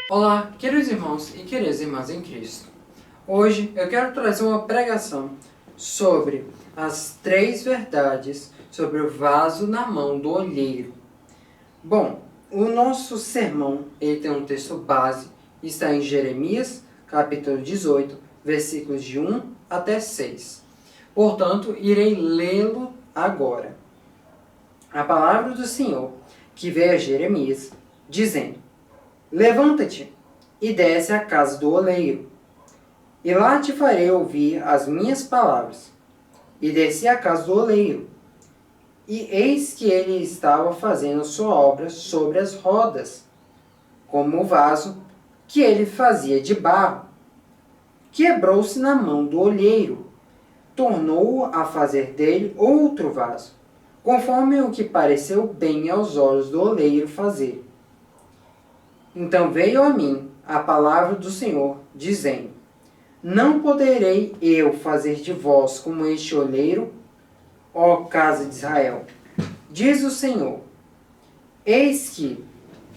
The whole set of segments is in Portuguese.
Olá, queridos irmãos e queridas irmãs em Cristo. Hoje eu quero trazer uma pregação sobre as 3 verdades sobre o vaso na mão do olheiro. Bom, o nosso sermão ele tem um texto base, está em Jeremias, capítulo 18, versículos de 1 até 6. Portanto, irei lê-lo agora. A palavra do Senhor que veio a Jeremias, dizendo: Levanta-te e desce à casa do oleiro, e lá te farei ouvir as minhas palavras. E desci à casa do oleiro, e eis que ele estava fazendo sua obra sobre as rodas, como o vaso que ele fazia de barro. Quebrou-se na mão do olheiro, tornou-o a fazer dele outro vaso, conforme o que pareceu bem aos olhos do oleiro fazer. Então veio a mim a palavra do Senhor, dizendo: Não poderei eu fazer de vós como este olheiro, ó casa de Israel? Diz o Senhor: Eis que,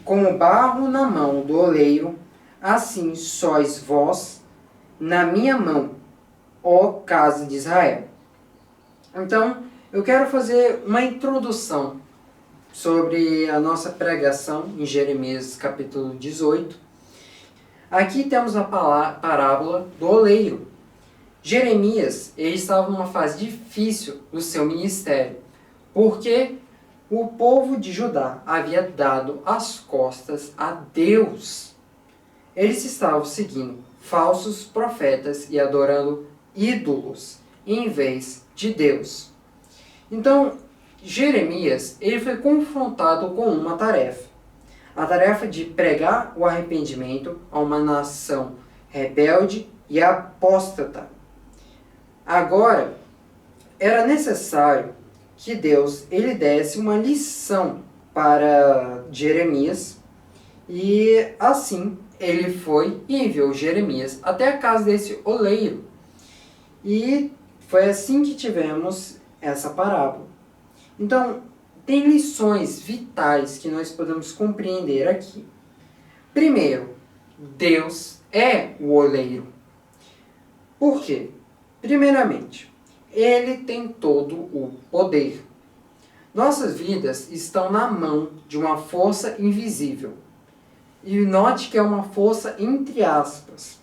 como barro na mão do oleiro, assim sois vós na minha mão, ó casa de Israel. Então, eu quero fazer uma introdução sobre a nossa pregação em Jeremias capítulo 18. Aqui temos a parábola do oleiro. Jeremias ele estava numa fase difícil do seu ministério, porque o povo de Judá havia dado as costas a Deus. Eles estavam seguindo falsos profetas e adorando ídolos em vez de Deus. Então, Jeremias ele foi confrontado com uma tarefa. A tarefa de pregar o arrependimento a uma nação rebelde e apóstata. Agora, era necessário que Deus ele desse uma lição para Jeremias, e assim ele foi e enviou Jeremias até a casa desse oleiro. E foi assim que tivemos essa parábola. Então, tem lições vitais que nós podemos compreender aqui. Primeiro, Deus é o oleiro. Por quê? Primeiramente, Ele tem todo o poder. Nossas vidas estão na mão de uma força invisível. E note que é uma força entre aspas.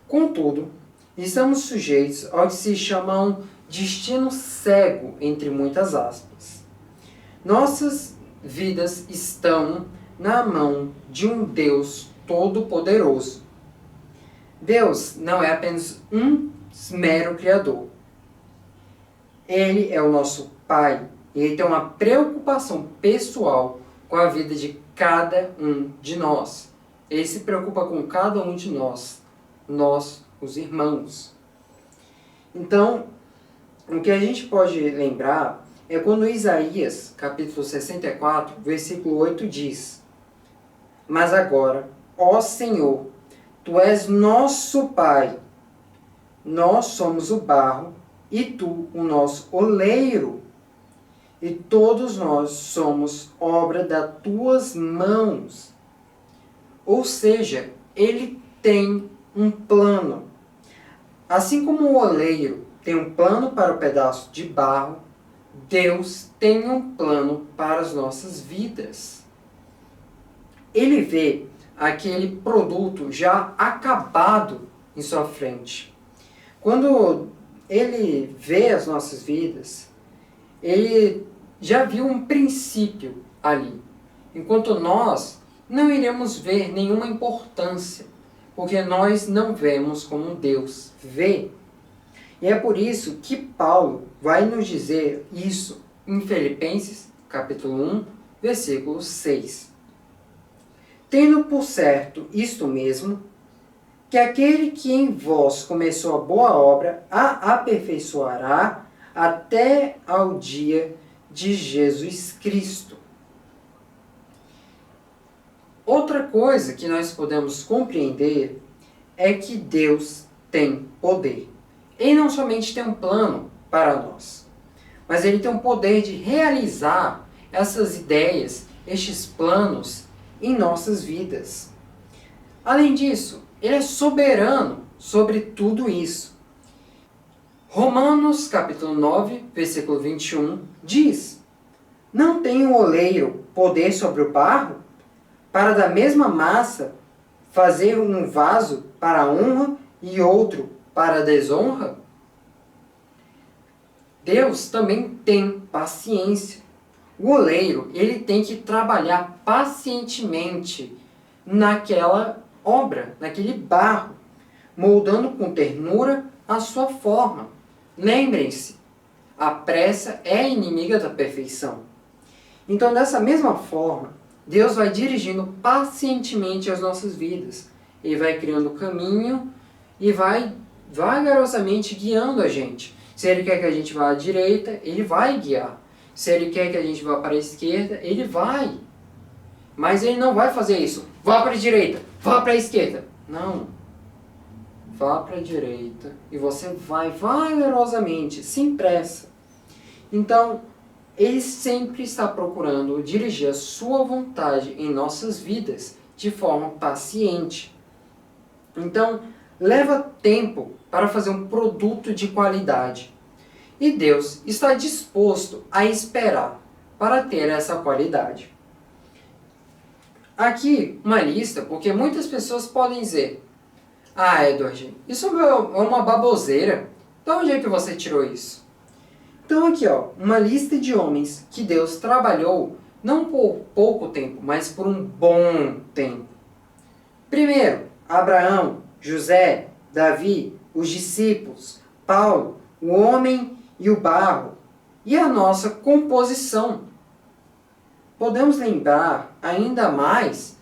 Contudo, estamos sujeitos ao que se chama destino cego, entre muitas aspas. Nossas vidas estão na mão de um Deus todo-poderoso. Deus não é apenas um mero criador. Ele é o nosso Pai e Ele tem uma preocupação pessoal com a vida de cada um de nós. Ele se preocupa com cada um de nós, os irmãos. Então, o que a gente pode lembrar é quando Isaías, capítulo 64, versículo 8 diz: Mas agora, ó Senhor, Tu és nosso Pai, nós somos o barro e Tu o nosso oleiro, e todos nós somos obra das Tuas mãos. Ou seja, Ele tem um plano. Assim como o oleiro tem um plano para o pedaço de barro, Deus tem um plano para as nossas vidas. Ele vê aquele produto já acabado em sua frente. Quando Ele vê as nossas vidas, Ele já viu um princípio ali. Enquanto nós não iremos ver nenhuma importância, porque nós não vemos como Deus vê. E é por isso que Paulo vai nos dizer isso em Filipenses, capítulo 1, versículo 6. Tendo por certo isto mesmo, que aquele que em vós começou a boa obra a aperfeiçoará até ao dia de Jesus Cristo. Outra coisa que nós podemos compreender é que Deus tem poder. Ele não somente tem um plano para nós, mas Ele tem o poder de realizar essas ideias, estes planos em nossas vidas. Além disso, ele é soberano sobre tudo isso. Romanos capítulo 9, versículo 21 diz: não tem o oleiro poder sobre o barro, para da mesma massa fazer um vaso para a honra e outro para a desonra? Deus também tem paciência. O oleiro, ele tem que trabalhar pacientemente naquela obra, naquele barro, moldando com ternura a sua forma. Lembrem-se, a pressa é inimiga da perfeição. Então, dessa mesma forma, Deus vai dirigindo pacientemente as nossas vidas. Ele vai criando o caminho e vai vagarosamente guiando a gente. Se Ele quer que a gente vá à direita, Ele vai guiar. Se Ele quer que a gente vá para a esquerda, Ele vai. Mas Ele não vai fazer isso. Vá para a direita, vá para a esquerda. Não. Vá para a direita e você vai vagarosamente, sem pressa. Então, Ele sempre está procurando dirigir a sua vontade em nossas vidas de forma paciente. Então, leva tempo para fazer um produto de qualidade. E Deus está disposto a esperar para ter essa qualidade. Aqui, uma lista, porque muitas pessoas podem dizer: ah, Edward, isso é uma baboseira. De onde é que você tirou isso? Então aqui, uma lista de homens que Deus trabalhou não por pouco tempo, mas por um bom tempo. Primeiro, Abraão, José, Davi, os discípulos, Paulo, o homem e o barro, e a nossa composição. Podemos lembrar ainda mais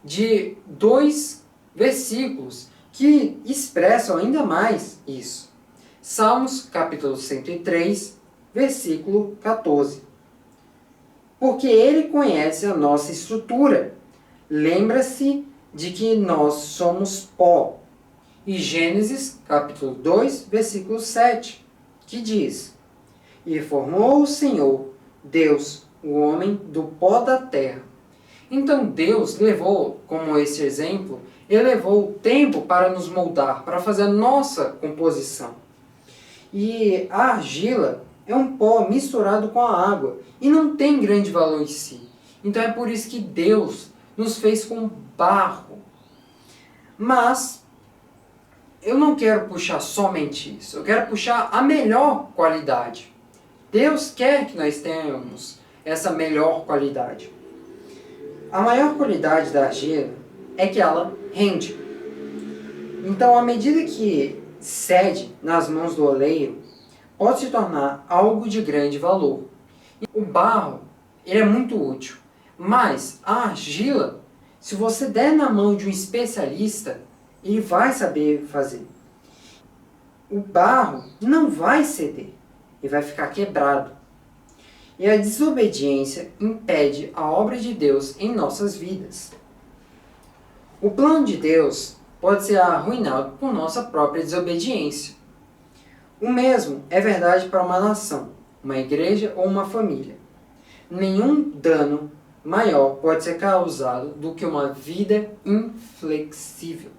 de 2 versículos que expressam ainda mais isso. Salmos capítulo 103, versículo 14. Porque Ele conhece a nossa estrutura, lembra-se de que nós somos pó. E Gênesis capítulo 2, versículo 7, que diz: e formou o Senhor, Deus, o homem do pó da terra. Então Deus levou, como esse exemplo, Ele levou o tempo para nos moldar, para fazer a nossa composição. E a argila é um pó misturado com a água e não tem grande valor em si. Então é por isso que Deus nos fez com barro. Mas eu não quero puxar somente isso, eu quero puxar a melhor qualidade. Deus quer que nós tenhamos essa melhor qualidade. A maior qualidade da argila é que ela rende. Então, à medida que cede nas mãos do oleiro, pode se tornar algo de grande valor. O barro, ele é muito útil, mas a argila, se você der na mão de um especialista, ele vai saber fazer. O barro não vai ceder, ele vai ficar quebrado. E a desobediência impede a obra de Deus em nossas vidas. O plano de Deus pode ser arruinado por nossa própria desobediência. O mesmo é verdade para uma nação, uma igreja ou uma família. Nenhum dano maior pode ser causado do que uma vida inflexível.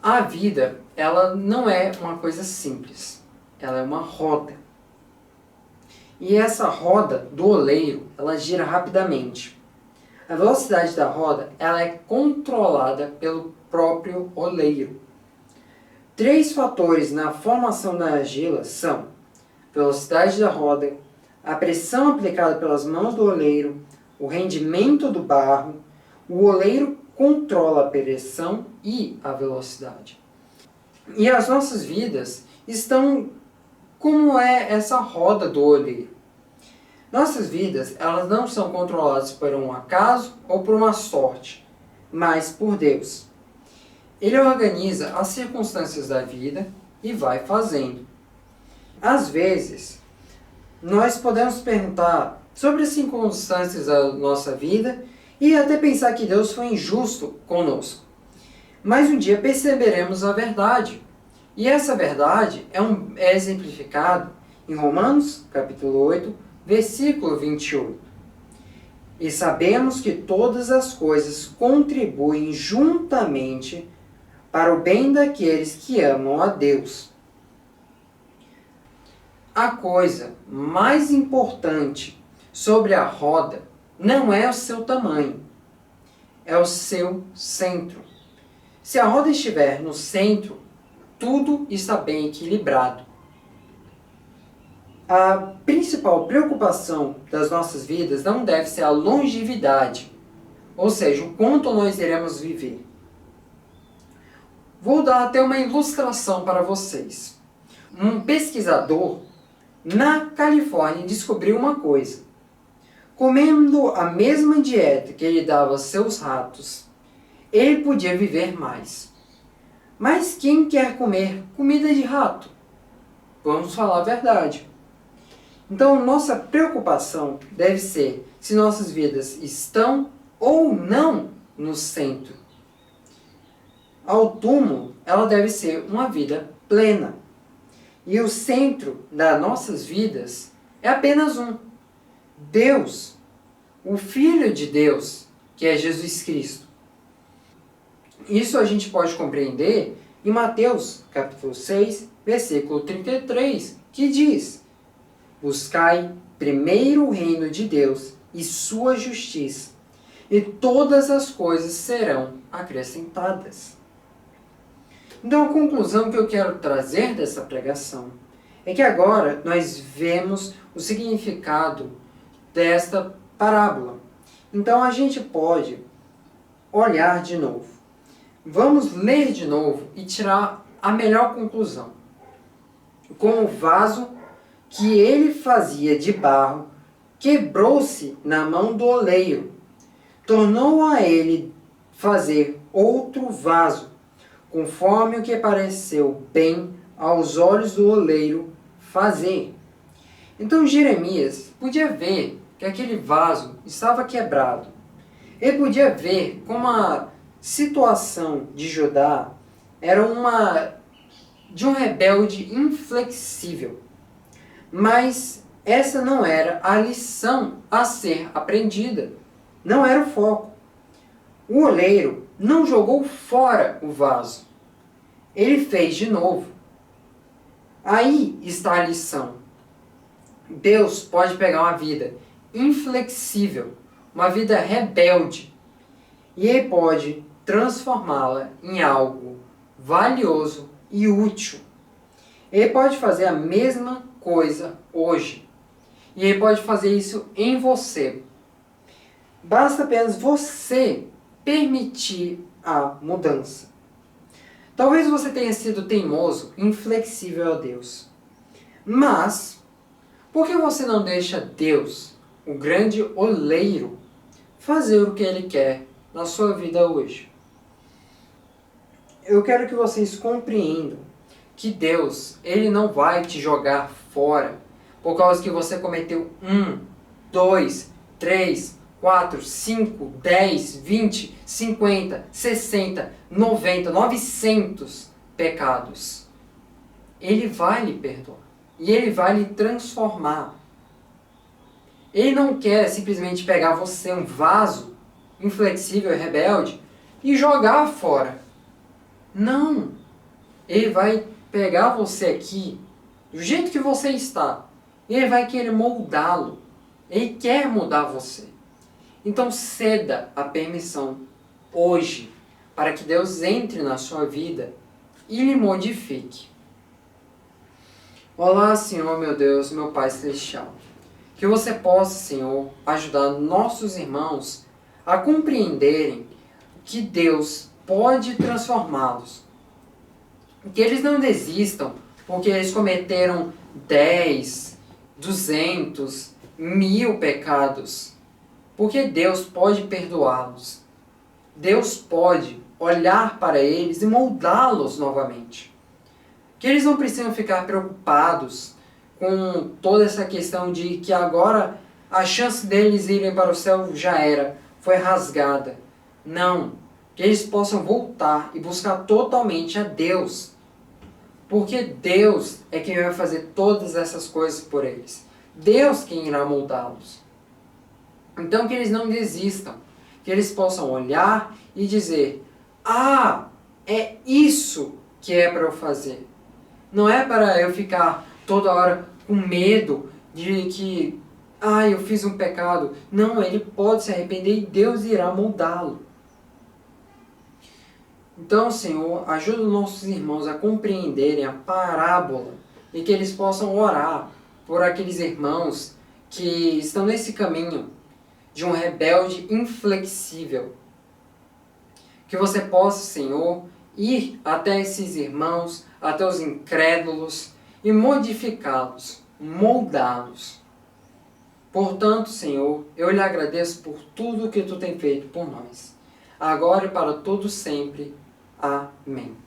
A vida, ela não é uma coisa simples, ela é uma roda. E essa roda do oleiro, ela gira rapidamente. A velocidade da roda, ela é controlada pelo próprio oleiro. 3 fatores na formação da argila são a velocidade da roda, a pressão aplicada pelas mãos do oleiro, o rendimento do barro. O oleiro controla a pressão e a velocidade. E as nossas vidas estão como é essa roda do oleiro. Nossas vidas, elas não são controladas por um acaso ou por uma sorte, mas por Deus. Ele organiza as circunstâncias da vida e vai fazendo. Às vezes, nós podemos perguntar sobre as circunstâncias da nossa vida e até pensar que Deus foi injusto conosco. Mas um dia perceberemos a verdade. E essa verdade é exemplificada em Romanos, capítulo 8, versículo 28. E sabemos que todas as coisas contribuem juntamente para o bem daqueles que amam a Deus. A coisa mais importante sobre a roda não é o seu tamanho, é o seu centro. Se a roda estiver no centro, tudo está bem equilibrado. A principal preocupação das nossas vidas não deve ser a longevidade, ou seja, o quanto nós iremos viver. Vou dar até uma ilustração para vocês. Um pesquisador na Califórnia descobriu uma coisa. Comendo a mesma dieta que ele dava aos seus ratos, ele podia viver mais. Mas quem quer comer comida de rato? Vamos falar a verdade. Então, nossa preocupação deve ser se nossas vidas estão ou não no centro. Ao túmulo, ela deve ser uma vida plena. E o centro das nossas vidas é apenas um. Deus, o Filho de Deus, que é Jesus Cristo. Isso a gente pode compreender em Mateus, capítulo 6, versículo 33, que diz: buscai primeiro o reino de Deus e sua justiça, e todas as coisas serão acrescentadas. Então, a conclusão que eu quero trazer dessa pregação é que agora nós vemos o significado desta parábola. Então, a gente pode olhar de novo. Vamos ler de novo e tirar a melhor conclusão. Com o vaso que ele fazia de barro, quebrou-se na mão do oleiro. Tornou a ele fazer outro vaso, conforme o que pareceu bem aos olhos do oleiro fazer. Então Jeremias podia ver que aquele vaso estava quebrado. Ele podia ver como a situação de Judá era de um rebelde inflexível. Mas essa não era a lição a ser aprendida. Não era o foco. O oleiro não jogou fora o vaso. Ele fez de novo. Aí está a lição. Deus pode pegar uma vida inflexível, uma vida rebelde, e Ele pode transformá-la em algo valioso e útil. Ele pode fazer a mesma coisa hoje. E Ele pode fazer isso em você. Basta apenas você permitir a mudança. Talvez você tenha sido teimoso, inflexível a Deus. Mas, por que você não deixa Deus, o grande oleiro, fazer o que Ele quer na sua vida hoje? Eu quero que vocês compreendam que Deus, Ele não vai te jogar fora por causa que você cometeu 1, 2, 3, 4, 5, 10, 20, 50, 60, 90, 900 pecados. Ele vai lhe perdoar. E Ele vai lhe transformar. Ele não quer simplesmente pegar você, um vaso inflexível e rebelde, e jogar fora. Não. Ele vai pegar você aqui, do jeito que você está. Ele vai querer moldá-lo. Ele quer mudar você. Então ceda a permissão hoje para que Deus entre na sua vida e lhe modifique. Olá, Senhor, meu Deus, meu Pai Celestial. Que você possa, Senhor, ajudar nossos irmãos a compreenderem que Deus pode transformá-los. Que eles não desistam porque eles cometeram 10, 200, 1000 pecados. Porque Deus pode perdoá-los. Deus pode olhar para eles e moldá-los novamente. Que eles não precisam ficar preocupados com toda essa questão de que agora a chance deles irem para o céu já era, foi rasgada. Não. Que eles possam voltar e buscar totalmente a Deus. Porque Deus é quem vai fazer todas essas coisas por eles. Deus quem irá moldá-los. Então que eles não desistam, que eles possam olhar e dizer: ah, é isso que é para eu fazer. Não é para eu ficar toda hora com medo de que, eu fiz um pecado. Não, ele pode se arrepender e Deus irá moldá-lo. Então, Senhor, ajuda os nossos irmãos a compreenderem a parábola e que eles possam orar por aqueles irmãos que estão nesse caminho de um rebelde inflexível. Que você possa, Senhor, ir até esses irmãos, até os incrédulos e modificá-los, moldá-los. Portanto, Senhor, eu lhe agradeço por tudo que tu tem feito por nós, agora e para todo sempre. Amém.